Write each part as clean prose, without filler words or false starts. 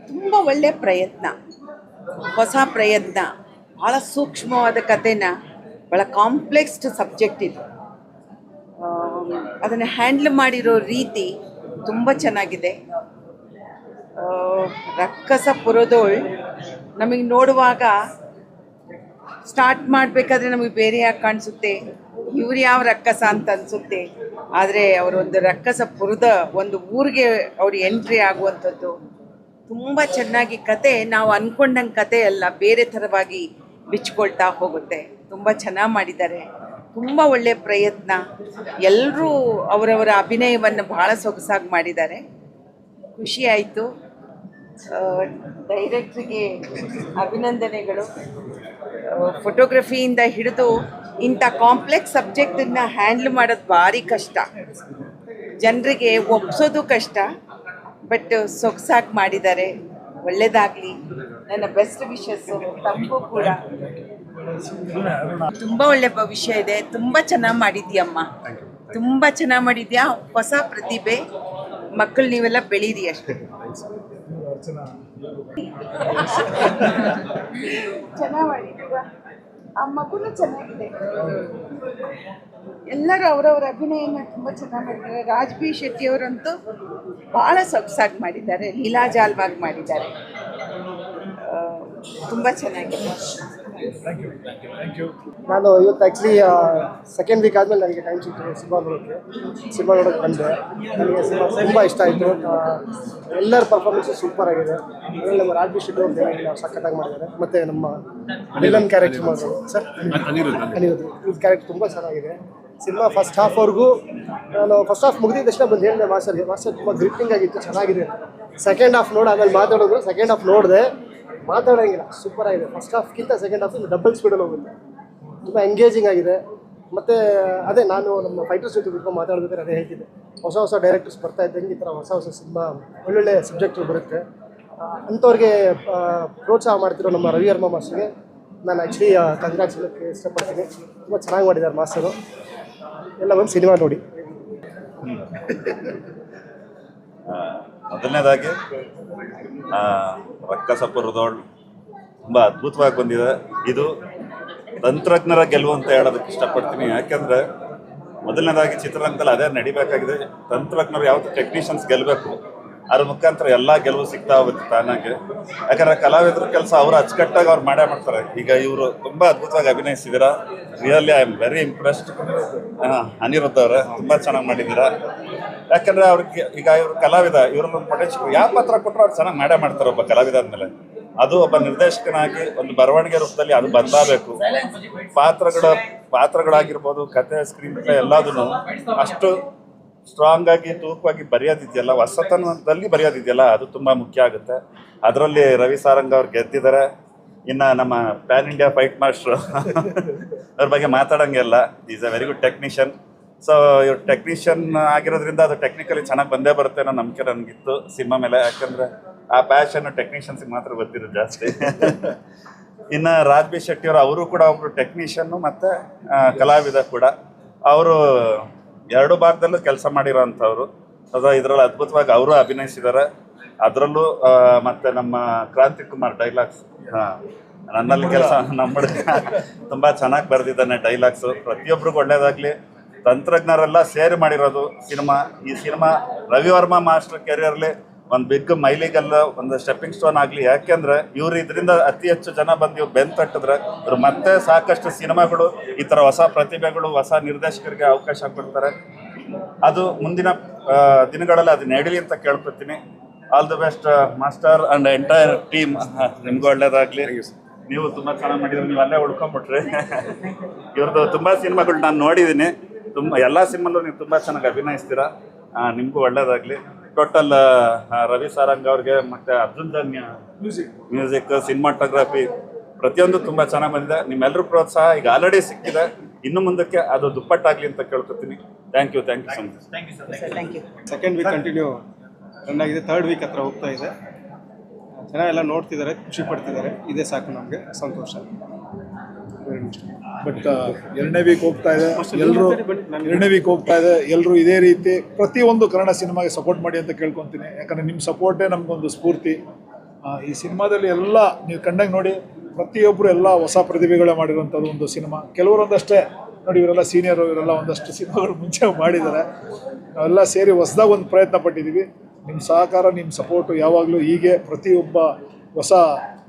ತುಂಬ ಒಳ್ಳೆಯ ಪ್ರಯತ್ನ, ಹೊಸ ಪ್ರಯತ್ನ, ಭಾಳ ಸೂಕ್ಷ್ಮವಾದ ಕಥೆನ, ಭಾಳ ಕಾಂಪ್ಲೆಕ್ಸ್ಡ್ ಸಬ್ಜೆಕ್ಟ್ ಇದು. ಅದನ್ನು ಹ್ಯಾಂಡ್ಲ್ ಮಾಡಿರೋ ರೀತಿ ತುಂಬ ಚೆನ್ನಾಗಿದೆ. ರಕ್ಕಸ ಪುರದೋಳ್ ನಮಗೆ ನೋಡುವಾಗ ಸ್ಟಾರ್ಟ್ ಮಾಡಬೇಕಾದ್ರೆ ನಮಗೆ ಬೇರೆ ಯಾಕೆ ಕಾಣಿಸುತ್ತೆ, ಇವ್ರು ಯಾವ ರಕ್ಕಸ ಅಂತ ಅನಿಸುತ್ತೆ. ಆದರೆ ಅವರೊಂದು ರಕ್ಕಸ ಪುರದ ಒಂದು ಊರಿಗೆ ಅವರು ಎಂಟ್ರಿ ಆಗುವಂಥದ್ದು ತುಂಬ ಚೆನ್ನಾಗಿ ಕತೆ, ನಾವು ಅಂದ್ಕೊಂಡಂಗೆ ಕತೆ ಅಲ್ಲ, ಬೇರೆ ಥರವಾಗಿ ಬಿಚ್ಕೊಳ್ತಾ ಹೋಗುತ್ತೆ. ತುಂಬ ಚೆನ್ನಾಗಿ ಮಾಡಿದ್ದಾರೆ, ತುಂಬ ಒಳ್ಳೆಯ ಪ್ರಯತ್ನ. ಎಲ್ಲರೂ ಅವರವರ ಅಭಿನಯವನ್ನು ಭಾಳ ಸೊಗಸಾಗಿ ಮಾಡಿದ್ದಾರೆ. ಖುಷಿ ಆಯಿತು. ಡೈರೆಕ್ಟ್ರಿಗೆ ಅಭಿನಂದನೆಗಳು. ಫೋಟೋಗ್ರಫಿಯಿಂದ ಹಿಡಿದು ಇಂಥ ಕಾಂಪ್ಲೆಕ್ಸ್ ಸಬ್ಜೆಕ್ಟನ್ನು ಹ್ಯಾಂಡ್ಲ್ ಮಾಡೋದು ಭಾರಿ ಕಷ್ಟ, ಜನರಿಗೆ ಒಪ್ಸೋದು ಕಷ್ಟ. ಬಟ್ ಸೊಗಸಾಗಿ ಮಾಡಿದ್ದಾರೆ. ಒಳ್ಳೆಯದಾಗಲಿ. ನನ್ನ ಬೆಸ್ಟ್ ವಿಶಸ್ಸು ತಮಗೂ ಕೂಡ. ತುಂಬ ಒಳ್ಳೆ ಭವಿಷ್ಯ ಇದೆ. ತುಂಬ ಚೆನ್ನಾಗಿ ಮಾಡಿದ್ಯಮ್ಮ, ತುಂಬ ಚೆನ್ನಾಗಿ ಮಾಡಿದ್ಯಾ. ಹೊಸ ಪ್ರತಿಭೆ, ಮಕ್ಕಳು ನೀವೆಲ್ಲ ಬೆಳೀರಿ ಅಷ್ಟೇ. ಚೆನ್ನಾಗಿ ಮಾಡಿದ್ದೀರಾ. ಆ ಮಗುನು ಚೆನ್ನಾಗಿದೆ. ಎಲ್ಲರೂ ಅವರವರ ಅಭಿನಯನ ತುಂಬ ಚೆನ್ನಾಗಿ ಮಾಡಿದ್ದಾರೆ. ರಾಜ್ ಬಿ ಶೆಟ್ಟಿಯವರಂತೂ ಭಾಳ ಸೊಗಸಾಗಿ ಮಾಡಿದ್ದಾರೆ, ಲೀಲಾಜಾಲವಾಗಿ ಮಾಡಿದ್ದಾರೆ. ತುಂಬ ಚೆನ್ನಾಗಿದೆ. ನಾನು ಇವತ್ತು ಆ್ಯಕ್ಚುಲಿ ಸೆಕೆಂಡ್ ವೀಕ್ ಆದಮೇಲೆ ನನಗೆ ಟೈಮ್ ಸಿಗ್ತದೆ ಸಿನಿಮಾ ನೋಡೋಕ್ಕೆ ಬಂದೆ. ನನಗೆ ಸಿನಿಮಾ ತುಂಬ ಇಷ್ಟ ಆಯಿತು. ಎಲ್ಲರ ಪರ್ಫಾರ್ಮೆನ್ಸು ಸೂಪರ್ ಆಗಿದೆ. ಅದರಲ್ಲಿ ನಮ್ಮ ರಾಜ್ ಬಿ ಶೆಟ್ಟಿ ಅವ್ರು ಸಖತ್ತಾಗಿ ಮಾಡಿದ್ದಾರೆ. ಮತ್ತು ನಮ್ಮ ವಿಲನ್ ಕ್ಯಾರೆಕ್ಟರ್ ಮಾಡೋದು ಸರ್ ಅನಿರುದ್ಧ್, ಈ ಕ್ಯಾರೆಕ್ಟರ್ ತುಂಬ ಚೆನ್ನಾಗಿದೆ. ಸಿನಿಮಾ ಫಸ್ಟ್ ಹಾಫ್ವರೆಗೂ ನಾನು ಫಸ್ಟ್ ಹಾಫ್ ಮುಗಿದಿದ ತಕ್ಷಣ ಬಂದು ಹೇಳಿದೆ ಮಾಸ್ಟರ್ ತುಂಬ ಗ್ರಿಪ್ಪಿಂಗ್ ಆಗಿತ್ತು, ಚೆನ್ನಾಗಿದೆ. ಸೆಕೆಂಡ್ ಹಾಫ್ ನೋಡಿ ಆಮೇಲೆ ಮಾತಾಡೋದು. ಸೆಕೆಂಡ್ ಹಾಫ್ ನೋಡಿದೆ, ಮಾತಾಡೋಂಗಿಲ್ಲ, ಸೂಪರ್ ಆಗಿದೆ. ಫಸ್ಟ್ ಹಾಫ್ಗಿಂತ ಸೆಕೆಂಡ್ ಹಾಫ್ ಡಬಲ್ ಸ್ಪೀಡಲ್ಲಿ ಹೋಗುತ್ತೆ, ತುಂಬ ಎಂಗೇಜಿಂಗ್ ಆಗಿದೆ. ಮತ್ತು ಅದೇ ನಾನು ನಮ್ಮ ಫೈಟರ್ಸ್ ಜೊತೆ ಬಿಟ್ಕೊಂಡು ಮಾತಾಡಬೇಕಾದ್ರೆ ಅದೇ ಹೇಳ್ತಿದ್ದೆ, ಹೊಸ ಡೈರೆಕ್ಟರ್ಸ್ ಬರ್ತಾ ಇದ್ದಂಗೆ ಈ ಥರ ಹೊಸ ಸಿನಿಮಾ ಒಳ್ಳೊಳ್ಳೆ ಸಬ್ಜೆಕ್ಟ್ಗಳು ಬರುತ್ತೆ. ಅಂಥವ್ರಿಗೆ ಪ್ರೋತ್ಸಾಹ ಮಾಡ್ತಿರೋ ನಮ್ಮ ರವಿ ವರ್ಮ ಮಾಸ್ಟರ್ಗೆ ನಾನು ಆ್ಯಕ್ಚುಲಿ ಕಂಗ್ರಾಟ್ಸ್ ಹೇಳೋಕ್ಕೆ ಇಷ್ಟಪಡ್ತೀನಿ. ತುಂಬ ಚೆನ್ನಾಗಿ ಮಾಡಿದ್ದಾರೆ ಮಾಸ್ಟರು. ಎಲ್ಲ ಒಂದು ಸಿನಿಮಾ ನೋಡಿ. ಮೊದಲನೇದಾಗಿ ರಕ್ಕಸ ಪುರದೋಳ್ ತುಂಬ ಅದ್ಭುತವಾಗಿ ಬಂದಿದೆ. ಇದು ತಂತ್ರಜ್ಞರ ಗೆಲುವು ಅಂತ ಹೇಳೋದಕ್ಕೆ ಇಷ್ಟಪಡ್ತೀನಿ. ಯಾಕೆಂದರೆ ಮೊದಲನೇದಾಗಿ ಚಿತ್ರರಂಗದಲ್ಲಿ ಅದೇ ನಡಿಬೇಕಾಗಿದೆ. ತಂತ್ರಜ್ಞರು ಯಾವತ್ತು ಟೆಕ್ನಿಷಿಯನ್ಸ್ ಗೆಲ್ಲಬೇಕು, ಅದ್ರ ಮುಖಾಂತರ ಎಲ್ಲ ಗೆಲುವು ಸಿಗ್ತಾ ಹೋಗುತ್ತೆ ತಾನಾಗೆ. ಯಾಕಂದರೆ ಕಲಾವಿದ್ರ ಕೆಲಸ ಅವರು ಅಚ್ಚುಕಟ್ಟಾಗಿ ಅವ್ರು ಮಾಡ್ತಾರೆ. ಈಗ ಇವರು ತುಂಬ ಅದ್ಭುತವಾಗಿ ಅಭಿನಯಿಸಿದ್ದೀರಾ. Really I am very impressed. Anirudh ಅವರೇ ತುಂಬ ಚೆನ್ನಾಗಿ ಮಾಡಿದ್ದೀರಾ. ಯಾಕಂದರೆ ಅವ್ರಿಗೆ ಈಗ ಇವರು ಕಲಾವಿದ, ಇವರಲ್ಲೊಂದು ಪೊಟೆನ್ಷಿಯಲ್ ಯಾವ ಪಾತ್ರ ಕೊಟ್ಟರು ಅವ್ರು ಚೆನ್ನಾಗಿ ಮಾಡ್ತಾರೆ. ಒಬ್ಬ ಕಲಾವಿದ ಆದಮೇಲೆ ಅದು ಒಬ್ಬ ನಿರ್ದೇಶಕನಾಗಿ ಒಂದು ಬರವಣಿಗೆ ರೂಪದಲ್ಲಿ ಅದು ಬದಲಾಗಬೇಕು. ಪಾತ್ರಗಳಾಗಿರ್ಬೋದು, ಕತೆ, ಸ್ಕ್ರೀನ್ ಪ್ಲೇ ಎಲ್ಲದೂ ಅಷ್ಟು ಸ್ಟ್ರಾಂಗ್ ಆಗಿ ತೂಕವಾಗಿ ಬರೆಯೋದಿದೆಯಲ್ಲ, ಹೊಸತನದಲ್ಲಿ ಬರೆಯೋದಿದೆಯಲ್ಲ, ಅದು ತುಂಬ ಮುಖ್ಯ ಆಗುತ್ತೆ. ಅದರಲ್ಲಿ ರವಿ ಸಾರಂಗ್ ಅವ್ರು ಗೆದ್ದಿದ್ದಾರೆ. ಇನ್ನು ನಮ್ಮ ಪ್ಯಾನ್ ಇಂಡಿಯಾ ಫೈಟ್ ಮಾಸ್ಟ್ರು ಅವ್ರ ಬಗ್ಗೆ ಮಾತಾಡೋಂಗೆಲ್ಲ. Is a very good technician. So ಇವ್ರು ಟೆಕ್ನಿಷಿಯನ್ ಆಗಿರೋದ್ರಿಂದ ಅದು ಟೆಕ್ನಿಕಲಿ ಚೆನ್ನಾಗಿ ಬಂದೇ ಬರುತ್ತೆ ಅನ್ನೋ ನಂಬಿಕೆ ನನಗಿತ್ತು ಸಿನಿಮಾ ಮೇಲೆ. ಯಾಕಂದರೆ ಆ ಪ್ಯಾಷನ್ನು ಟೆಕ್ನಿಷಿಯನ್ಸಿಗೆ ಮಾತ್ರ ಗೊತ್ತಿರೋದು ಜಾಸ್ತಿ. ಇನ್ನು ರಾಜ್ ಬಿ ಶೆಟ್ಟಿಯವರು, ಅವರು ಕೂಡ ಒಬ್ಬರು ಟೆಕ್ನಿಷಿಯನ್ನು ಮತ್ತು ಕಲಾವಿದ ಕೂಡ. ಅವರು ಎರಡು ಭಾಗದಲ್ಲೂ ಕೆಲಸ ಮಾಡಿರೋ ಅಂಥವ್ರು. ಅದು ಇದರಲ್ಲಿ ಅದ್ಭುತವಾಗಿ ಅವರು ಅಭಿನಯಿಸಿದ್ದಾರೆ. ಅದರಲ್ಲೂ ಮತ್ತು ನಮ್ಮ ಕ್ರಾಂತಿ ಕುಮಾರ್ ಡೈಲಾಗ್ಸ್, ನನ್ನಲ್ಲಿ ಕೆಲಸ ನಮ್ಮ ತುಂಬ ಚೆನ್ನಾಗಿ ಬರೆದಿದ್ದಾನೆ ಡೈಲಾಗ್ಸು. ಪ್ರತಿಯೊಬ್ಬರಿಗೂ ಒಳ್ಳೆಯದಾಗಲಿ. ತಂತ್ರಜ್ಞರೆಲ್ಲ ಸೇರಿ ಮಾಡಿರೋದು ಸಿನಿಮಾ. ಈ ಸಿನಿಮಾ ರವಿ ವರ್ಮ ಮಾಸ್ಟರ್ ಕೆರಿಯರ್ಲಿ ಒಂದು ಬಿಗ್ ಮೈಲಿಗಲ್ಲ, ಒಂದು ಸ್ಟೆಪ್ಪಿಂಗ್ ಸ್ಟೋನ್ ಆಗಲಿ. ಯಾಕೆಂದರೆ ಇವರು ಇದರಿಂದ ಅತಿ ಹೆಚ್ಚು ಜನ ಬಂದು ಇವ್ರು ಬೆನ್ನು ತಟ್ಟಿದ್ರೆ ಇವರು ಮತ್ತೆ ಸಾಕಷ್ಟು ಸಿನಿಮಾಗಳು, ಈ ಥರ ಹೊಸ ಪ್ರತಿಭೆಗಳು, ಹೊಸ ನಿರ್ದೇಶಕರಿಗೆ ಅವಕಾಶ ಕೊಡ್ತಾರೆ. ಅದು ಮುಂದಿನ ದಿನಗಳಲ್ಲಿ ಅದು ನಡೀಲಿ ಅಂತ ಕೇಳ್ಕೊತೀನಿ. All the best master and entire team. ನಿಮ್ಗೂ ಒಳ್ಳೇದಾಗಲಿ. ನೀವು ತುಂಬ ಚೆನ್ನಾಗಿ ಮಾಡಿದ್ರೆ, ನೀವು ಅಲ್ಲೇ ಉಳ್ಕೊಂಬಿಟ್ರಿ. ಇವ್ರದ್ದು ತುಂಬ ಸಿನಿಮಾಗಳು ನಾನು ನೋಡಿದ್ದೀನಿ. ಎಲ್ಲ ಸಿನಿಮಾಲ್ಲೂ ನೀವು ತುಂಬ ಚೆನ್ನಾಗಿ ಅಭಿನಯಿಸ್ತೀರಾ. ನಿಮಗೂ ಒಳ್ಳೇದಾಗಲಿ. ಟೋಟಲ್ ರವಿ ಸಾರಂಗ್ ಅವ್ರಿಗೆ ಮತ್ತು ಅರ್ಜುನ್ ಧನ್ಯ ಮ್ಯೂಸಿಕ್, ಸಿನಿಮಾಟೋಗ್ರಫಿ ಪ್ರತಿಯೊಂದು ತುಂಬ ಚೆನ್ನಾಗಿ ಬಂದಿದೆ. ನಿಮ್ಮೆಲ್ಲರೂ ಪ್ರೋತ್ಸಾಹ ಈಗ ಆಲ್ರೆಡಿ ಸಿಕ್ಕಿದೆ. ಇನ್ನು ಮುಂದಕ್ಕೆ ಅದು ದುಪ್ಪಟ್ಟಾಗಲಿ ಅಂತ ಕೇಳ್ಕೊತೀನಿ. Thank you so much. Second week continue run ಆಗಿದೆ. ಥರ್ಡ್ ವೀಕ್ ಹತ್ರ ಹೋಗ್ತಾ ಇದೆ. ಜನ ಎಲ್ಲ ನೋಡ್ತಿದ್ದಾರೆ, ಖುಷಿ ಪಡ್ತಿದ್ದಾರೆ. ಇದೇ ಸಾಕು ನಮಗೆ ಸಂತೋಷ. ಬಟ್ ಎರಡನೇ ವೀಕ್ ಹೋಗ್ತಾ ಇದೆ, ಎಲ್ಲರೂ ಇದೇ ರೀತಿ ಪ್ರತಿಯೊಂದು ಕನ್ನಡ ಸಿನಿಮಾಗೆ ಸಪೋರ್ಟ್ ಮಾಡಿ ಅಂತ ಕೇಳ್ಕೊತೀನಿ. ಯಾಕಂದರೆ ನಿಮ್ಮ ಸಪೋರ್ಟೇ ನಮಗೊಂದು ಸ್ಫೂರ್ತಿ. ಈ ಸಿನಿಮಾದಲ್ಲಿ ಎಲ್ಲ ನೀವು ಕಂಡಂಗೆ ನೋಡಿ, ಪ್ರತಿಯೊಬ್ಬರು ಎಲ್ಲ ಹೊಸ ಪ್ರತಿಭೆಗಳೇ ಮಾಡಿರುವಂಥದ್ದು ಒಂದು ಸಿನಿಮಾ. ಕೆಲವರೊಂದಷ್ಟೇ ನೋಡಿ, ಇವರೆಲ್ಲ ಸೀನಿಯರು, ಇವರೆಲ್ಲ ಒಂದಷ್ಟು ಸಿನಿಮಾಗಳು ಮುಂಚೆ ಮಾಡಿದ್ದಾರೆ. ನಾವೆಲ್ಲ ಸೇರಿ ಹೊಸದಾಗಿ ಒಂದು ಪ್ರಯತ್ನ ಪಟ್ಟಿದ್ದೀವಿ. ನಿಮ್ಮ ಸಹಕಾರ, ನಿಮ್ಮ ಸಪೋರ್ಟು ಯಾವಾಗಲೂ ಹೀಗೆ ಪ್ರತಿಯೊಬ್ಬ ಹೊಸ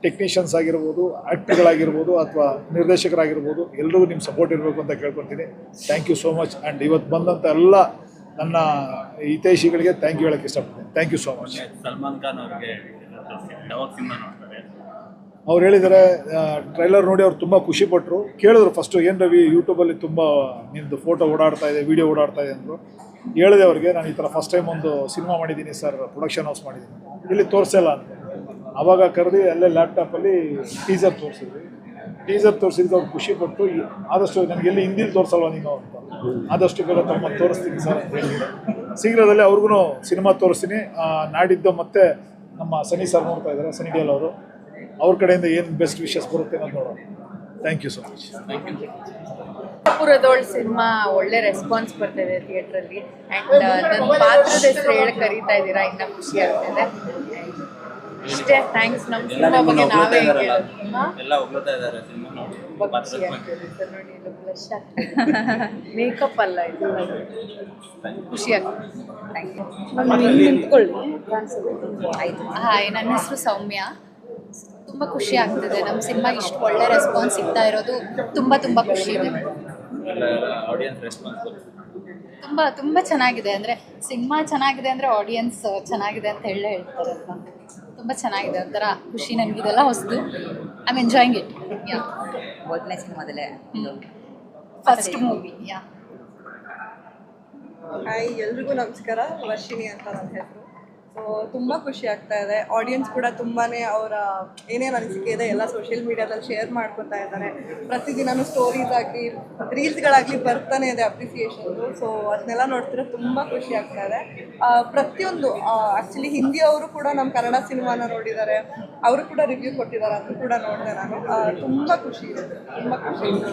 ಟೆಕ್ನಿಷಿಯನ್ಸ್ ಆಗಿರ್ಬೋದು, ಆ್ಯಕ್ಟ್ರ್ಗಳಾಗಿರ್ಬೋದು ಅಥವಾ ನಿರ್ದೇಶಕರಾಗಿರ್ಬೋದು, ಎಲ್ರಿಗೂ ನಿಮ್ಮ ಸಪೋರ್ಟ್ ಇರಬೇಕು ಅಂತ ಕೇಳ್ಕೊತೀನಿ. Thank you so much. And ಇವತ್ತು ಬಂದಂಥ ಎಲ್ಲ ನನ್ನ ಹಿತೈಷಿಗಳಿಗೆ ಥ್ಯಾಂಕ್ ಯು ಹೇಳೋಕ್ಕೆ ಇಷ್ಟಪಡ್ತೀನಿ. Thank you so much. Salman Khan ಅವ್ರಿಗೆ ಯಾವಾಗ ಸಿನಿಮಾ ನೋಡ್ತಾರೆ? ಅವ್ರು ಹೇಳಿದ್ದಾರೆ, ಟ್ರೈಲರ್ ನೋಡಿ ಅವ್ರು ತುಂಬ ಖುಷಿಪಟ್ಟರು. ಕೇಳಿದ್ರು ಫಸ್ಟು, ಏನು ರವಿ ಯೂಟ್ಯೂಬಲ್ಲಿ ತುಂಬ ನಿಮ್ಮದು ಫೋಟೋ ಓಡಾಡ್ತಾ ಇದೆ, ವೀಡಿಯೋ ಓಡಾಡ್ತಾ ಇದೆ ಅಂದರು. ಹೇಳಿದೆ ಅವ್ರಿಗೆ, ನಾನು ಈ ಥರ ಫಸ್ಟ್ ಟೈಮ್ ಒಂದು ಸಿನಿಮಾ ಮಾಡಿದ್ದೀನಿ ಸರ್, ಪ್ರೊಡಕ್ಷನ್ ಹೌಸ್ ಮಾಡಿದ್ದೀನಿ, ಇಲ್ಲಿ ತೋರಿಸಲ್ಲ ಅಂತ. ಆವಾಗ ಕರೆದು ಅಲ್ಲೇ ಲ್ಯಾಪ್ಟಾಪಲ್ಲಿ ಟೀಸರ್ ತೋರಿಸಿದ್ವಿ. ಟೀಸರ್ ತೋರಿಸಿದ್ದು ಅವ್ರು ಖುಷಿಪಟ್ಟು, ಆದಷ್ಟು ನನಗೆಲ್ಲಿ ಹಿಂದಿಲಿ ತೋರಿಸಲ್ವ ನೀನು ಅಂತ, ಆದಷ್ಟು ಬೇಗ ತಮ್ಮ ತೋರಿಸ್ತೀನಿ ಸರ್ ಅಂತ ಹೇಳಿದ್ರು. ಶೀಘ್ರದಲ್ಲೇ ಅವ್ರಿಗೂ ಸಿನಿಮಾ ತೋರಿಸ್ತೀನಿ. ನಾಡಿದ್ದು ಮತ್ತೆ ನಮ್ಮ ಸನಿ ಸರ್ ನೋಡ್ತಾ ಇದ್ದಾರೆ, ಸನಿ ಡಿಯಲ್ ಅವರು, ಅವ್ರ ಕಡೆಯಿಂದ ಏನು ಬೆಸ್ಟ್ ವಿಶಸ್ ಬರುತ್ತೆ ಅಂತ ನೋಡೋಣ. Thank you so much. Puradol cinema ಒಳ್ಳೆ ರೆಸ್ಪಾನ್ಸ್ ಬರ್ತಿದೆ ಥಿಯೇಟ್ರಲ್ಲಿ. ಆ್ಯಂಡ್ ನನ್ನ ಪಾತ್ರದ ಹೆಸರು ಹೇಳಿ ಕರೀತಾ ಇದ್ದೀರಾ, ಇನ್ನೂ ಖುಷಿ ಆಗ್ತಿದೆ. ಇಷ್ಟೇ, ಥ್ಯಾಂಕ್ಸ್. ನಮ್ಮ ಸಿನಿಮಾ ಬಗ್ಗೆ ನಾವೇ ಎಲ್ಲ ಹೊಗಳ್ತಾ ಇದ್ದಾರೆ ಸಿನಿಮಾ ನೋಡಿ. ಖುಷಿ ಆಗ್ತಿದೆ ಸರ್, ನೋಡಿ ಇದು ಬ್ಲಶ್ ಆಗ್ತಿದೆ. ಮೇಕಪ್ ಅಲ್ಲ ಇದು, ಖುಷಿ ಆಗ್ತಿದೆ. Thank you. ನಿಂತ್ಕೊಳ್ಳಿ. ಆಯಿತು. ಹಾಯ್, ನನ್ನ ಹೆಸರು ಸೌಮ್ಯ. ತುಂಬ ಖುಷಿ ಆಗ್ತಿದೆ. ನಮ್ಮ ಸಿನಿಮಾಗೆ ಇಷ್ಟು ಒಳ್ಳೆ ರೆಸ್ಪಾನ್ಸ್ ಸಿಗ್ತಾ ಇರೋದು ತುಂಬ ತುಂಬ ಖುಷಿ ಇದೆ. ಆಡಿಯನ್ಸ್ ರೆಸ್ಪಾನ್ಸ್ ತುಂಬ ಚೆನ್ನಾಗಿದೆ. ಅಂದರೆ ಸಿನಿಮಾ ಚೆನ್ನಾಗಿದೆ ಅಂದರೆ ಆಡಿಯನ್ಸ್ ಚೆನ್ನಾಗಿದೆ ಅಂತ ಹೇಳ್ತಾರೆ ಅಲ್ವಾ. ತುಂಬ ಚೆನ್ನಾಗಿದೆ, ಒಂಥರ ಖುಷಿ. ನನಗಿದೆಲ್ಲ ಹೊಸದು. I am enjoying it. Yeah, ಮೊದಲನೇ ಸಿನಿಮಾದಲ್ಲೇ ಫಸ್ಟ್ ಮೂವಿ. ಯಾ. ಹಾಯ್, ಎಲ್ರಿಗೂ ನಮಸ್ಕಾರ. ವರ್ಷಿಣಿ ಅಂತ ನನ್ನ ಹೆಸರು. ಸೊ ತುಂಬ ಖುಷಿ ಆಗ್ತಾ ಇದೆ. ಆಡಿಯನ್ಸ್ ಕೂಡ ತುಂಬಾ ಅವರ ಏನೇನು ಅನಿಸಿಕೆ ಇದೆ ಎಲ್ಲ ಸೋಷಿಯಲ್ ಮೀಡಿಯಾದಲ್ಲಿ ಶೇರ್ ಮಾಡ್ಕೊತಾ ಇದ್ದಾರೆ. ಪ್ರತಿದಿನವೂ ಸ್ಟೋರೀಸ್ ಆಗಲಿ ರೀಲ್ಸ್ಗಳಾಗಲಿ ಬರ್ತಾನೆ ಇದೆ ಅಪ್ರಿಸಿಯೇಷನ್ದು. ಸೊ ಅದನ್ನೆಲ್ಲ ನೋಡ್ತಿರೋ ತುಂಬ ಖುಷಿ ಆಗ್ತಾ ಇದೆ. ಪ್ರತಿಯೊಂದು ಆ್ಯಕ್ಚುಲಿ ಹಿಂದಿಯವರು ಕೂಡ ನಮ್ಮ ಕನ್ನಡ ಸಿನಿಮಾನ ನೋಡಿದ್ದಾರೆ, ಅವರು ಕೂಡ ರಿವ್ಯೂ ಕೊಟ್ಟಿದ್ದಾರೆ, ಅದನ್ನು ಕೂಡ ನೋಡಿದೆ ನಾನು. ತುಂಬ ಖುಷಿ ಇದೆ, ತುಂಬ ಖುಷಿ ಇದೆ.